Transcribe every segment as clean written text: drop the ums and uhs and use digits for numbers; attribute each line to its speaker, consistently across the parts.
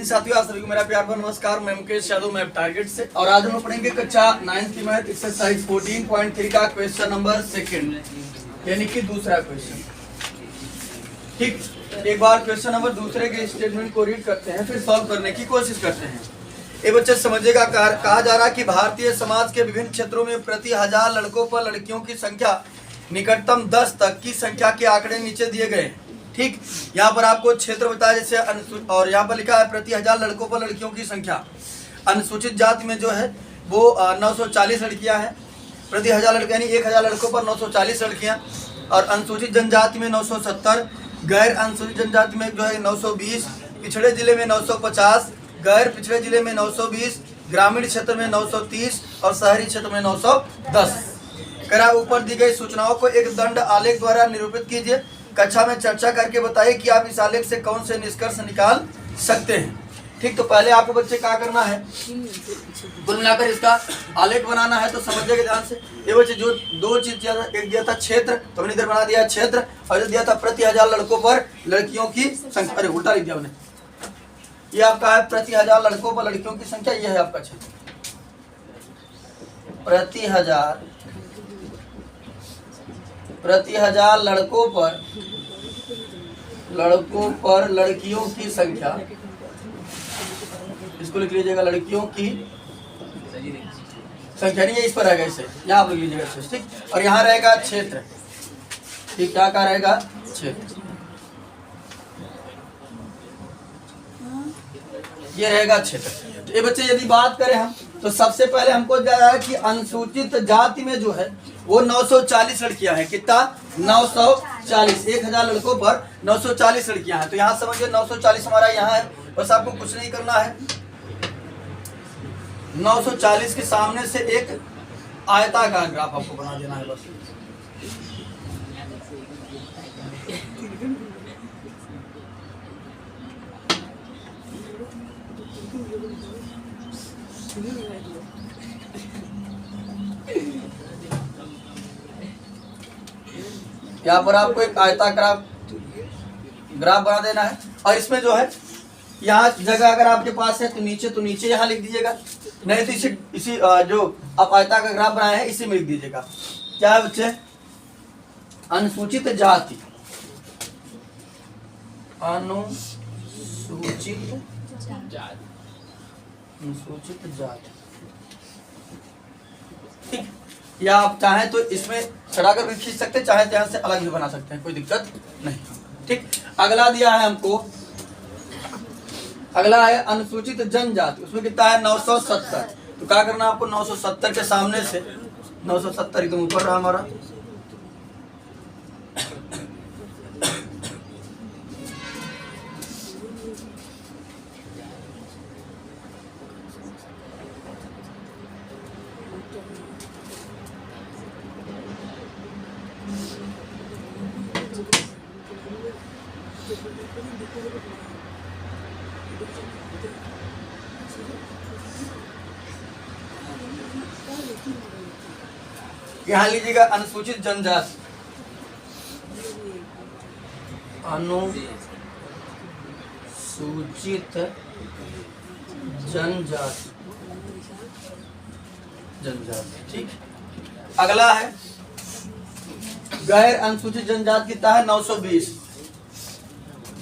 Speaker 1: जी साथियों, आप सभी को मेरा प्यार भरा नमस्कार। मैं मुकेश यादव, मैं टारगेट से, और आज हम पढ़ेंगे कक्षा 9th की मैथ एक्सरसाइज 14.3 का क्वेश्चन नंबर 2, यानी कि दूसरा क्वेश्चन। ठीक, एक बार क्वेश्चन नंबर दूसरे के स्टेटमेंट को रीड करते हैं, फिर सॉल्व करने की कोशिश करते हैं। ये बच्चे समझिएगा, कहा जा रहा है कि भारतीय समाज के विभिन्न क्षेत्रों में प्रति 1000 लड़कों पर लड़कियों की संख्या निकटतम 10 तक की संख्या के आंकड़े नीचे दिए गए। ठीक, यहाँ पर आपको क्षेत्र बताया जैसे और यहाँ पर लिखा है प्रति 1000 लड़कों पर लड़कियों की संख्या। अनुसूचित जाति में जो है वो 940 लड़कियां हैं, प्रति 1000 लड़के यानी 1000 लड़कों पर 940 लड़कियां। और अनुसूचित जनजाति में 970, गैर अनुसूचित जनजाति में जो है 920, पिछड़े जिले में 950, गैर पिछड़े जिले में 920, ग्रामीण क्षेत्र में 930 और शहरी क्षेत्र में 910। करा ऊपर दी गई सूचनाओं को एक दंड आलेख द्वारा निरूपित कीजिए। कक्षा में चर्चा करके बताइए कि आप इस आलेख से कौन से निष्कर्ष निकाल सकते हैं। ठीक, तो पहले आपको बच्चे क्या करना है, कुल मिलाकर इसका आलेख बनाना है। तो समझिएगा ध्यान से, ये बच्चे जो दो चीज दिया था, एक दिया था क्षेत्र, तो हमने इधर बना दिया क्षेत्र, और जो दिया था प्रति 1000 लड़कों पर लड़कियों की संख्या, अरे उल्टा लिख दिया हमने। ये आपका है प्रति 1000 लड़कों पर लड़कियों की संख्या, ये है आपका क्षेत्र। प्रति 1000 लड़कों पर लड़कियों की संख्या, इसको लिख लीजिएगा लड़कियों की संख्या, नहीं है इस पर रहेगा, इसे यहाँ आप लिख लीजिएगा। ठीक, और यहाँ रहेगा क्षेत्र। ठीक, क्या का रहेगा क्षेत्र, ये रहेगा क्षेत्र। तो ये बच्चे यदि बात करें हम, तो सबसे पहले हमको जाना है कि अनुसूचित जाति में जो है वो 940 लड़कियां हैं। कितना? 940। 1000 लड़कों पर 940 लड़कियां हैं। तो यहाँ समझिए 940 हमारा यहाँ है, बस आपको कुछ नहीं करना है। 940 के सामने से एक आयताकार ग्राफ आपको बना देना है बस। यहाँ पर आपको एक आयताकार ग्राफ बना देना है, और इसमें जो है यहाँ जगह अगर आपके पास है तो नीचे यहाँ लिख दीजिएगा, नहीं तो इसी जो आप आयताकार ग्राफ बनाए हैं इसी में लिख दीजिएगा। क्या है बच्चे? अनुसूचित जाति, अनुसूचित जाति। ठीक, या आप चाहें तो इसमें चढ़ाकर भी खींच सकते हैं, चाहे यहाँ से अलग भी बना सकते हैं, कोई दिक्कत नहीं। ठीक, अगला दिया है हमको, अगला है अनुसूचित जनजाति, उसमें कितना है 970। तो क्या करना आपको, 970 के सामने से 970 एकदम ऊपर रहा हमारा, यहाँ लीजिएगा अनुसूचित जनजाति, अनुसूचित जनजाति। ठीक, अगला है गैर अनुसूचित जनजाति, कितना है 920।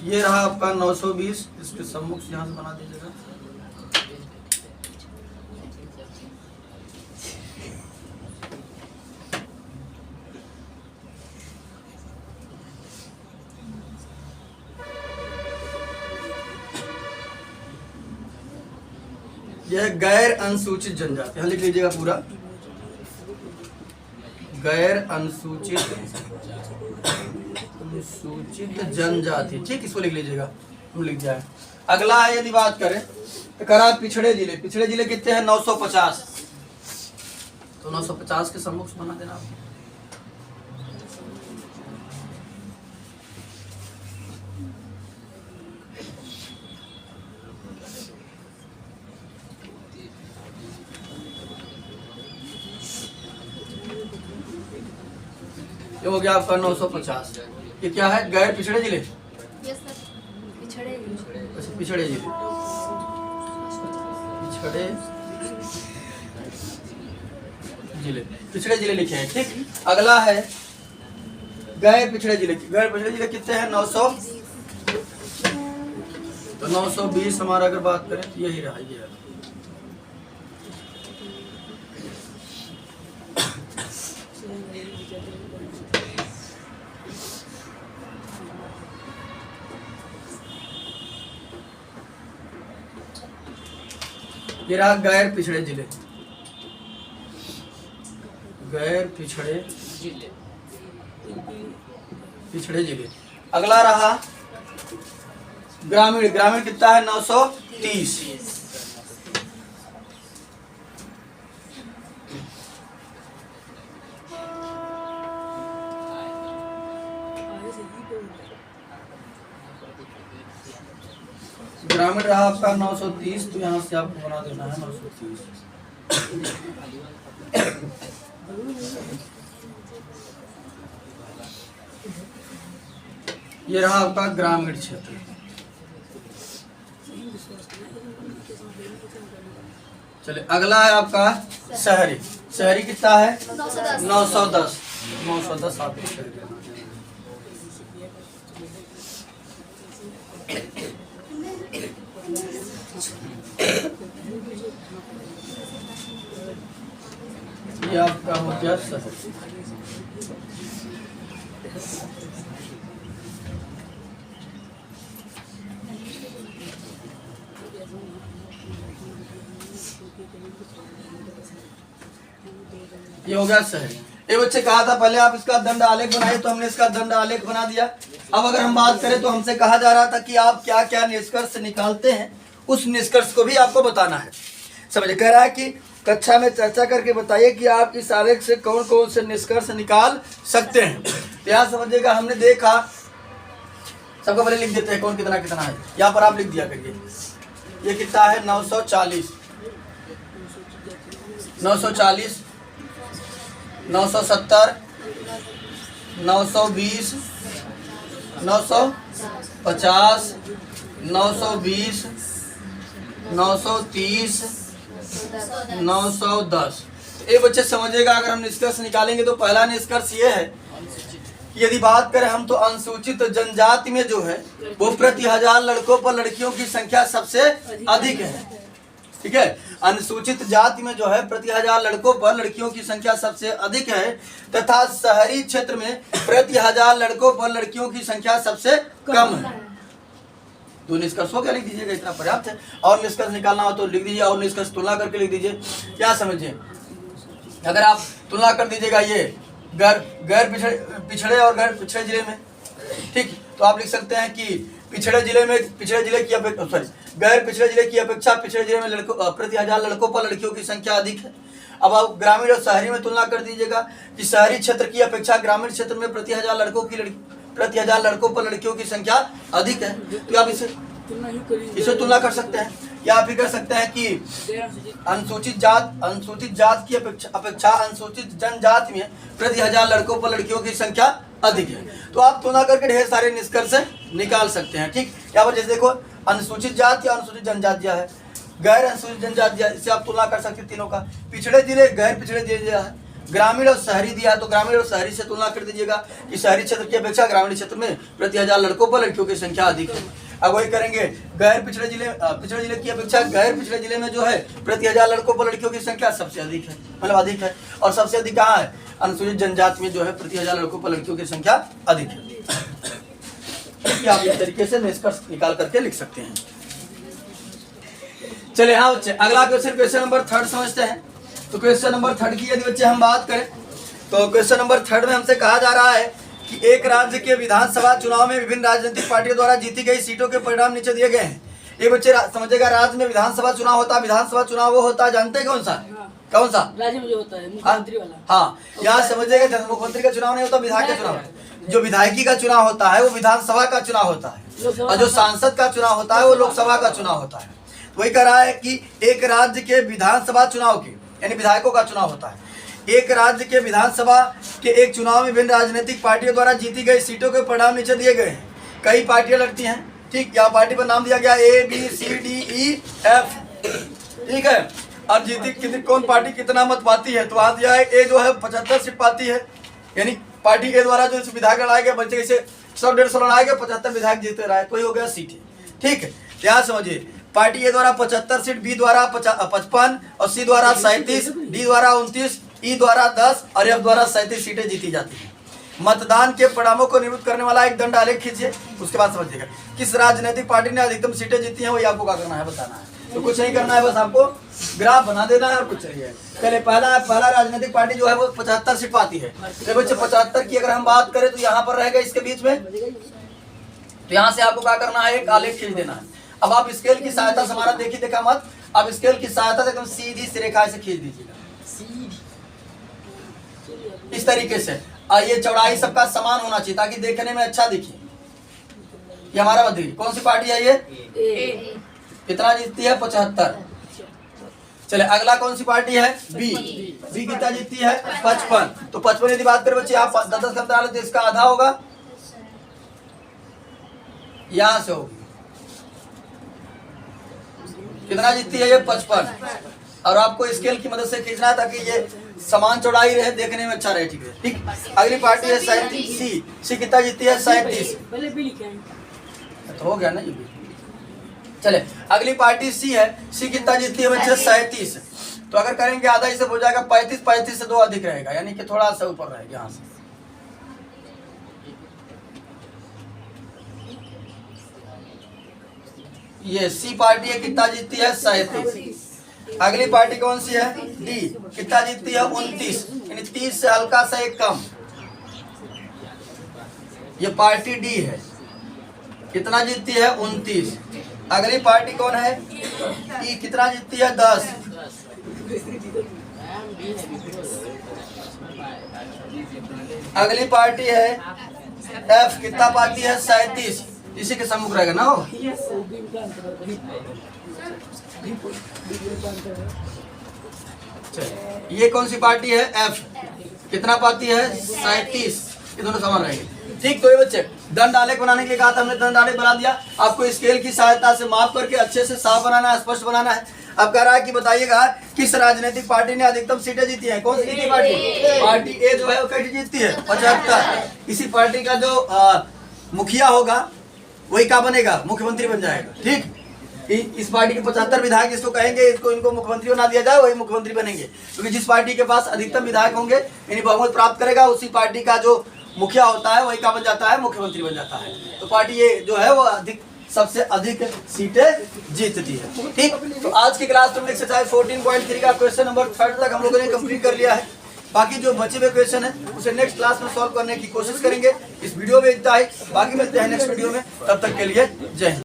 Speaker 1: ये रहा आपका 920, इसके सम्मुख से यहाँ से बना दीजिएगा। यह गैर अनुसूचित जनजाति, यहाँ लिख लीजिएगा पूरा, गैर अनुसूचित जनजाति। ठीक, इसको लिख लीजिएगा, लिख जाए। अगला है यदि बात करें तो करा पिछड़े जिले, पिछड़े जिले कितने हैं 950। तो 950 के सम्मुख से बना देना। ये हो गया आपका 950। ये क्या है? गैर पिछड़े जिले,
Speaker 2: पिछड़े
Speaker 1: पिछड़े जिले। पिछड़े जिले, पिछड़े जिले लिखे हैं। ठीक, अगला है गैर पिछड़े जिले। गैर पिछड़े जिले कितने हैं? 900। तो 920 हमारा अगर बात करें तो यही रहा, ये रहा गैर पिछड़े जिले। गैर पिछड़े जिले, पिछड़े जिले। अगला रहा ग्रामीण। ग्रामीण कितना है? 930। ग्रामीण रहा आपका 930, तो यहाँ से आपको बना देना है 930। ये रहा आपका ग्रामीण क्षेत्र। चलिए अगला है आपका शहरी। शहरी कितना है? 910। 910 आपको शहरी। ये आपका हो गया शहर। ये हो गया शहर। ये बच्चे कहा था पहले आप इसका दंड आलेख बनाइए, तो हमने इसका दंड आलेख बना दिया। अब अगर हम बात करें तो हमसे कहा जा रहा था कि आप क्या क्या निष्कर्ष निकालते हैं, उस निष्कर्ष को भी आपको बताना है। समझे? कह रहा है कि कक्षा में चर्चा करके बताइए कि आप इस आलेख से कौन कौन से निष्कर्ष निकाल सकते हैं। तो यहाँ समझिएगा, हमने देखा, सबको पहले लिख देते हैं कौन कितना कितना है। यहाँ पर आप लिख दिया करिए, ये कितना है? 940, 940, 970, 920, 950, 920, 930, 910। ये बच्चे समझिएगा, अगर हम निष्कर्ष निकालेंगे तो पहला निष्कर्ष ये है कि यदि बात करें हम तो अनुसूचित जनजाति में जो है वो प्रति 1000 लड़कों पर लड़कियों की संख्या सबसे अधिक है। ठीक है, अनुसूचित जाति में जो है प्रति 1000 लड़कों पर लड़कियों की संख्या सबसे अधिक है, तथा शहरी क्षेत्र में प्रति 1000 लड़कों पर लड़कियों की संख्या सबसे कम है। दो निष्कर्ष हो क्या? लिख दीजिएगा, इतना पर्याप्त है। और निष्कर्ष निकालना हो तो लिख दीजिए, और निष्कर्ष तुलना करके लिख दीजिए। क्या समझिए, अगर आप तुलना कर दीजिएगा ये गैर पिछड़े और गैर पिछड़े जिले में, ठीक, तो आप लिख सकते हैं कि पिछड़े जिले की अपेक्षा, सॉरी, गैर पिछड़े जिले की अपेक्षा पिछड़े जिले में लड़कों प्रति 1000 लड़कों पर लड़कियों की संख्या अधिक है। अब आप ग्रामीण और शहरी में तुलना कर दीजिएगा कि शहरी क्षेत्र की अपेक्षा ग्रामीण क्षेत्र में प्रति 1000 लड़कों पर लड़कियों की संख्या अधिक है। तो आप इसे तुलना कर सकते हैं, या आप भी कर सकते हैं कि अनुसूचित जात की अपेक्षा अनुसूचित जनजाति में प्रति 1000 लड़कों पर लड़कियों की संख्या अधिक है। तो आप तुलना करके ढेर सारे निष्कर्ष निकाल सकते हैं। ठीक, यहाँ पर जैसे देखो, अनुसूचित जाति या अनुसूचित जनजातियां है, गैर अनुसूचित जनजातियां, इससे आप तुलना कर सकते हैं तीनों का। पिछड़े जिले, गैर पिछड़े जिले है, ग्रामीण और शहरी दिया, तो ग्रामीण और शहरी से तुलना कर दीजिएगा कि शहरी क्षेत्र की अपेक्षा ग्रामीण क्षेत्र में प्रति 1000 लड़कों पर लड़कियों की संख्या अधिक है। अब वही करेंगे, गैर पिछड़े जिले की अपेक्षा गैर पिछड़े जिले में जो है प्रति 1000 लड़कों पर लड़कियों की संख्या सबसे अधिक है, मतलब अधिक है। और सबसे अधिक कहाँ है? अनुसूचित जनजाति में जो है प्रति 1000 लड़कों पर लड़कियों की संख्या अधिक है। आप इस तरीके से निष्कर्ष निकाल करके लिख सकते हैं। चलिए हाँ बच्चे, अगला क्वेश्चन नंबर 3 समझते हैं। तो क्वेश्चन नंबर 3 की यदि बच्चे हम बात करें तो क्वेश्चन नंबर 3 में हमसे कहा जा रहा है कि एक राज्य के विधानसभा चुनाव में विभिन्न राजनीतिक पार्टियों द्वारा जीती गई सीटों के परिणाम नीचे दिए गए हैं। ये बच्चे समझेगा, राज्य में विधानसभा चुनाव होता है। विधानसभा चुनाव वो होता है, जानते हैं कौन सा? कौन सा
Speaker 2: राज्य में जो होता है मुख्यमंत्री वाला?
Speaker 1: हाँ, यहाँ समझिएगा, मुख्यमंत्री का चुनाव नहीं होता, विधायक का चुनाव। जो विधायकी का चुनाव होता है वो विधानसभा का चुनाव होता है, और जो सांसद का चुनाव होता है वो लोकसभा का चुनाव होता है। वही कह रहा है कि एक राज्य के विधानसभा चुनाव के, यानी विधायकों का चुनाव होता है। एक राज्य के विधानसभा के एक चुनाव में विभिन्न राजनीतिक पार्टियों द्वारा जीती गई सीटों के परिणाम नीचे दिए गए हैं। कई पार्टियां लड़ती हैं, ठीक, यहाँ पार्टी पर नाम दिया गया A B C D E F, ठीक है। और जीती कितनी कौन पार्टी कितना मत पाती है, तो वहां दिया है ए जो है 75 सीट पाती है, यानी पार्टी ए द्वारा जो विधायक लड़ाए गए बच्चे से 100-150 लड़ाए गए, 75 विधायक जीते रहा है, कोई हो गया सीट। ठीक है, यहाँ समझिए पार्टी ए द्वारा 75 सीट, बी द्वारा 55 और सी द्वारा 37, डी द्वारा 29, ई द्वारा 10 और एफ द्वारा 37 सीटें जीती जाती हैं। मतदान के परिणामों को निरूपित करने वाला एक दंड आलेख खींचिए, उसके बाद समझिएगा किस राजनीतिक पार्टी ने अधिकतम सीटें जीती हैं, वही आपको क्या करना है, बताना है। तो कुछ नहीं करना है, बस आपको ग्राफ बना देना है और कुछ चाहिए। पहले पहला राजनीतिक पार्टी जो है वो 75 सीट पाती है। तो बच्चे 75 की अगर हम बात करें तो यहाँ पर रहेगा इसके बीच में, तो यहाँ से आपको क्या करना है, एक आलेख खींच देना है। अब आप स्केल की सहायता से, हमारा देखिए देखा मत, आप स्केल की सहायता से एकदम सीधी सी रेखा से खींच दीजिएगा इस तरीके से। और ये चौड़ाई सबका समान होना चाहिए ताकि देखने में अच्छा दिखे। ये हमारा मत देखिए, कौन सी पार्टी है ये, कितना जीतती है, 75। चले अगला कौन सी पार्टी है, बी। बी कितना जीतती है, 55। तो 55 यदि बात करें बच्चे, आप 10-10 करते आ रहे तो इसका आधा होगा, यहां से होगी। कितना जीतती है ये, 55। और आपको स्केल की मदद से खींचना है ताकि ये समान चौड़ाई रहे, देखने में अच्छा रहे। ठीक है, ठीक। अगली पार्टी है 37, सी। सी कितना जीतती है, 37। तो हो गया ना ये भी। चले अगली पार्टी सी है, सी कितना जीतती है बच्चे, 37। तो अगर करेंगे आधा इसे हो जाएगा 35, 35 से 2 अधिक रहेगा, यानी कि थोड़ा सा ऊपर रहेगा यहाँ से। ये सी पार्टी है, कितना जीतती है, 37। अगली पार्टी कौन सी है, डी। कितना जीतती है, 29, यानी 30 से हल्का सा एक कम। ये पार्टी डी है, कितना जीतती है, 29। अगली पार्टी कौन है, ई। कितना जीतती है, 10। अगली पार्टी है एफ, कितना पाती है, 37। इसी के सम्मुख रहेगा ना हो। ये कौन सी पार्टी है, एफ। कितना पाती है, 37। ये दोनों समान रहेंगे। ठीक, तो ये बच्चे दंड आलेख बनाने के लिए कहा था हमने, दंड आलेख बना दिया। आपको स्केल की सहायता से माप करके अच्छे से साफ बनाना है, स्पष्ट बनाना है। अब कह रहा है कि बताइएगा किस राजनीतिक पार्टी ने अधिकतम सीटें जीती हैं, कौन सी जीती पार्टी, पार्टी ए जो है वो कैसी जीतती है, 75। इसी पार्टी का जो मुखिया होगा वही क्या बनेगा, मुख्यमंत्री बन जाएगा। ठीक, इस पार्टी के 75 विधायक इसको कहेंगे, इसको इनको मुख्यमंत्री बना दिया जाए, वही मुख्यमंत्री बनेंगे। क्योंकि जिस पार्टी के पास अधिकतम विधायक होंगे यानी बहुमत प्राप्त करेगा, उसी पार्टी का जो मुखिया होता है वही क्या बन जाता है, मुख्यमंत्री बन जाता है। तो पार्टी ये जो है वो सबसे अधिक सीटें जीतती है। ठीक, तो आज की क्लास में एक्सरसाइज 14.3 का क्वेश्चन नंबर 3 तक हम लोगों ने कंप्लीट कर लिया है। बाकी जो बचे हुए क्वेश्चन है उसे नेक्स्ट क्लास में सॉल्व करने की कोशिश करेंगे। इस वीडियो में इतना ही, बाकी मिलते हैं नेक्स्ट वीडियो में, तब तक के लिए जय हिंद।